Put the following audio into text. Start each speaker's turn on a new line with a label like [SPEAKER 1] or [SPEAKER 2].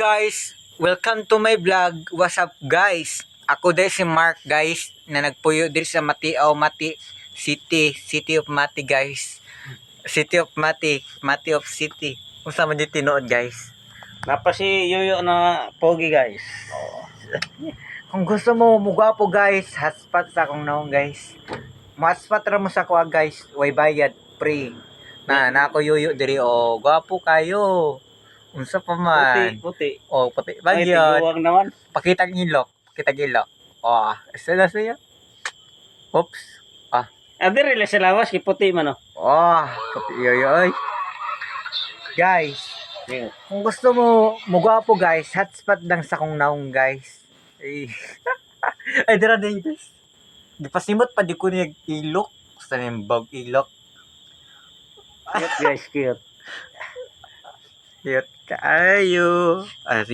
[SPEAKER 1] guys? Welcome to my vlog. What's up guys? Ako din si Mark guys na nagpuyo din sa Matiaw, Mati City, City of Mati guys. City of Mati, Mati of City. Kung saan man di tinuod guys.
[SPEAKER 2] Napa si Yoyo na pogi guys.
[SPEAKER 1] Kung gusto mo mugwapo guys, hotspot sa akong naong guys. Hotspot ra mo sa kuha guys, way bayad, free. Na ako yuyo diri o gwapo kayo. Unsa pa man?
[SPEAKER 2] Puti.
[SPEAKER 1] Oh, puti.
[SPEAKER 2] Ay,
[SPEAKER 1] Bagyan.
[SPEAKER 2] tiguwang naman.
[SPEAKER 1] Pakitang ilok. Oh, isa na siya. Oops.
[SPEAKER 2] Adi rin sa lawas, kiputi man o.
[SPEAKER 1] Oh, puti yoyoy. Guys, kung gusto mo mugwapo guys, hotspot lang sa kong naong guys. Ay, dira na yun guys. Di pa simot pa di ko niyag ilok. Gusto na yung bag ilok.
[SPEAKER 2] Cute guys, cute.
[SPEAKER 1] Cute kaayo.